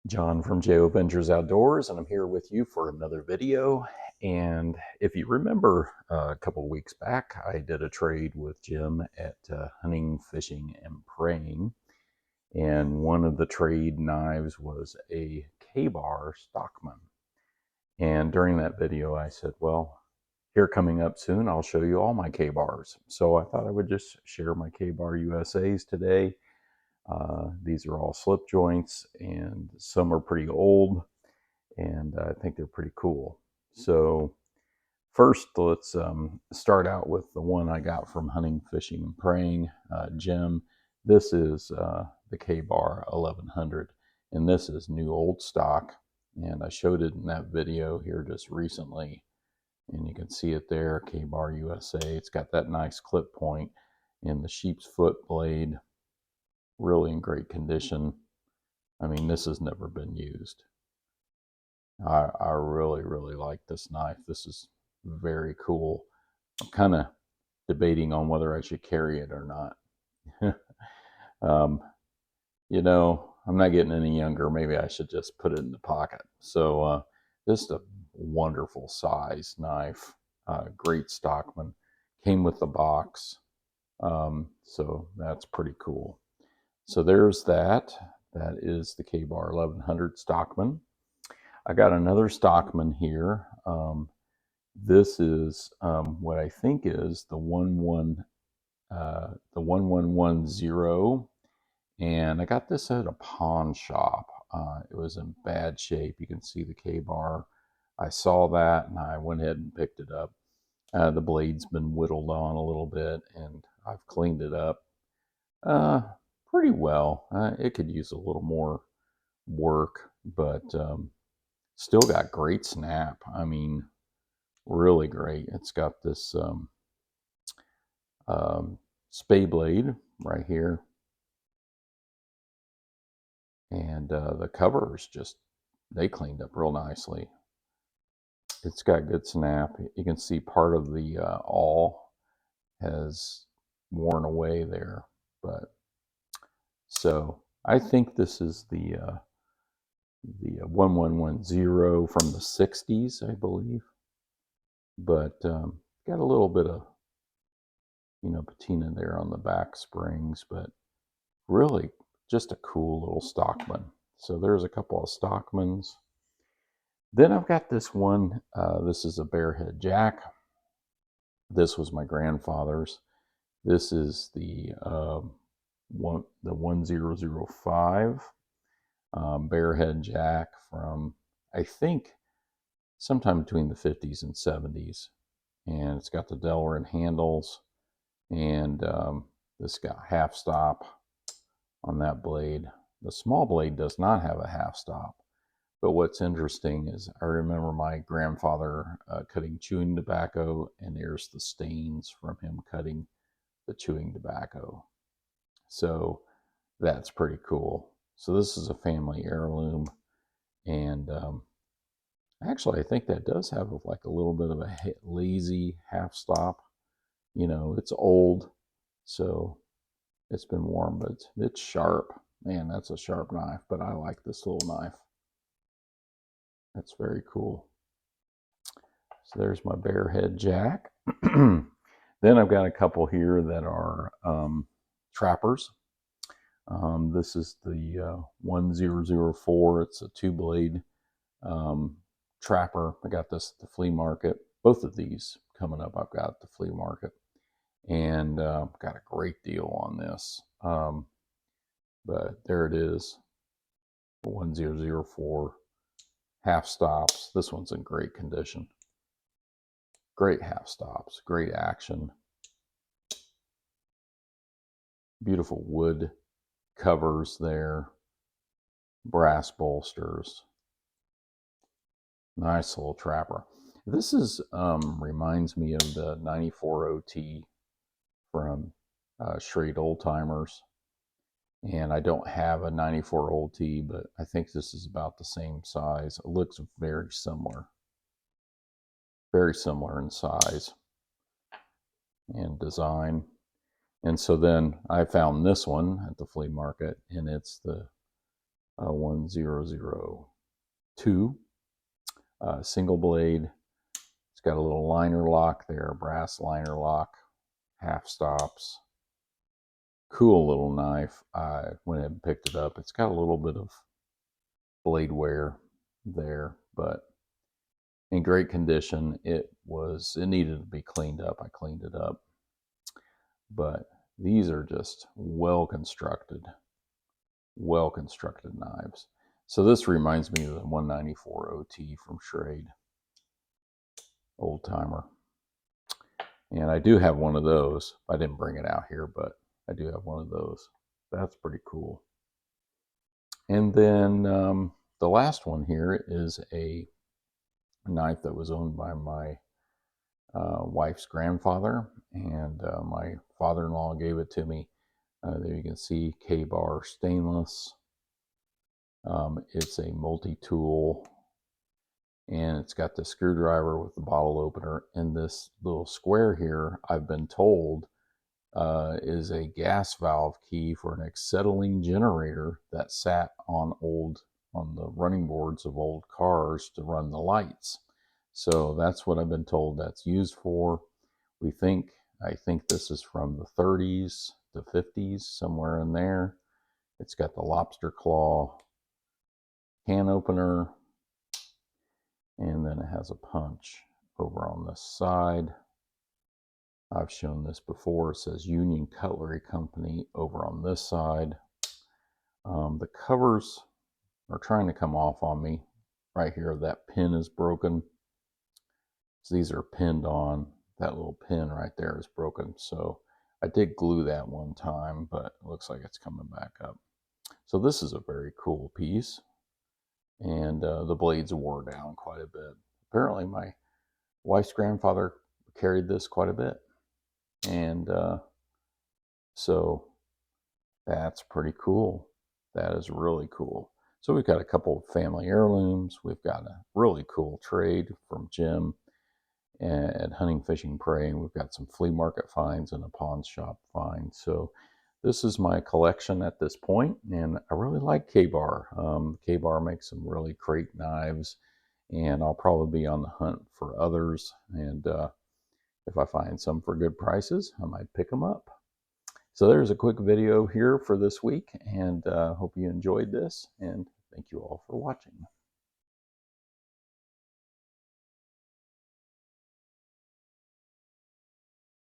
John from JO Ventures Outdoors, and I'm here with you for another video. And if you remember a couple of weeks back, I did a trade with Jim at Hunting, Fishing, and Praying. And one of the trade knives was a Kabar Stockman. And during that video, I said, well, here coming up soon, I'll show you all my K-bars. So I thought I would just share my K-bar USAs today. These are all slip joints, and some are pretty old, and I think they're pretty cool. So first, let's start out with the one I got from Hunting, Fishing, and Praying, Jim. This is the K-Bar 1100, and this is new old stock, and I showed it in that video here just recently, and you can see it there, K-Bar USA. It's got that nice clip point in the sheep's foot blade, really in great condition. I mean, this has never been used. I really like this knife. This is very cool. I'm kind of debating on whether I should carry it or not. um, I'm not getting any younger. Maybe I should just put it in the pocket. So this is a wonderful size knife. Great stockman. Came with the box. So that's pretty cool. So there's that. That is the K-Bar 1100 Stockman. I got another Stockman here. This is what I think is the 1110, and I got this at a pawn shop. It was in bad shape. You can see the K-Bar. I saw that and I went ahead and picked it up. The blade's been whittled on a little bit, and I've cleaned it up pretty well. It could use a little more work, but still got great snap. I mean, really great. It's got this spay blade right here, and the covers they cleaned up real nicely. It's got good snap. You can see part of the awl has worn away there, but so I think this is the 1110 from the 60s, I believe, but got a little bit of patina there on the back springs, but really just a cool little stockman. So there's a couple of stockmans. Then I've got this one. This is a bearhead jack. This was my grandfather's. This is the 1005 bearhead jack from, I think, sometime between the 50s and 70s. And it's got the Delrin handles, and this got half stop on that blade. The small blade does not have a half stop. But what's interesting is I remember my grandfather cutting chewing tobacco, and there's the stains from him cutting the chewing tobacco. So that's pretty cool. So this is a family heirloom, and actually I think that does have like a little bit of a lazy half stop. It's old, so it's been worn, but it's sharp. Man, that's a sharp knife, but I like this little knife. That's very cool. So there's my bearhead jack. Then I've got a couple here that are trappers. This is the 1004. It's a two-blade trapper. I got this at the flea market. Both of these coming up I've got at the flea market. And got a great deal on this. But there it is, 1004 half stops. This one's in great condition. Great half stops, great action. Beautiful wood covers there, brass bolsters. Nice little trapper. This is reminds me of the 94 OT from Schrade Old Timers. And I don't have a 94 Old T, but I think this is about the same size. It looks very similar in size and design. And so then I found this one at the flea market, and it's the 1002. Single blade. It's got a little liner lock there, brass liner lock, half stops. Cool little knife. I went ahead and picked it up. It's got a little bit of blade wear there, but in great condition. It needed to be cleaned up. I cleaned it up. But these are just well constructed knives. So this reminds me of the 194 OT from Schrade, old timer. And I do have one of those. I didn't bring it out here, but I do have one of those. That's pretty cool. And then the last one here is a knife that was owned by my wife's grandfather, and my father-in-law gave it to me. There you can see Kabar stainless. It's a multi-tool, and it's got the screwdriver with the bottle opener. And this little square here, I've been told, is a gas valve key for an acetylene generator that sat on the running boards of old cars to run the lights. So that's what I've been told that's used for. I think this is from the 30s to 50s, somewhere in there. It's got the lobster claw can opener, and then it has a punch over on this side. I've shown this before. It says Union Cutlery Company over on this side. The covers are trying to come off on me. Right here, that pin is broken. So these are pinned on. That little pin right there is broken. So I did glue that one time, but it looks like it's coming back up. So this is a very cool piece. And the blades wore down quite a bit. Apparently my wife's grandfather carried this quite a bit. And so that's pretty cool. That is really cool. So we've got a couple of family heirlooms. We've got a really cool trade from Jim at Hunting, Fishing, Praying. We've got some flea market finds and a pawn shop find. So this is my collection at this point, and I really like Kabar. Kabar makes some really great knives, and I'll probably be on the hunt for others. And if I find some for good prices, I might pick them up. So there's a quick video here for this week, and hope you enjoyed this, and thank you all for watching.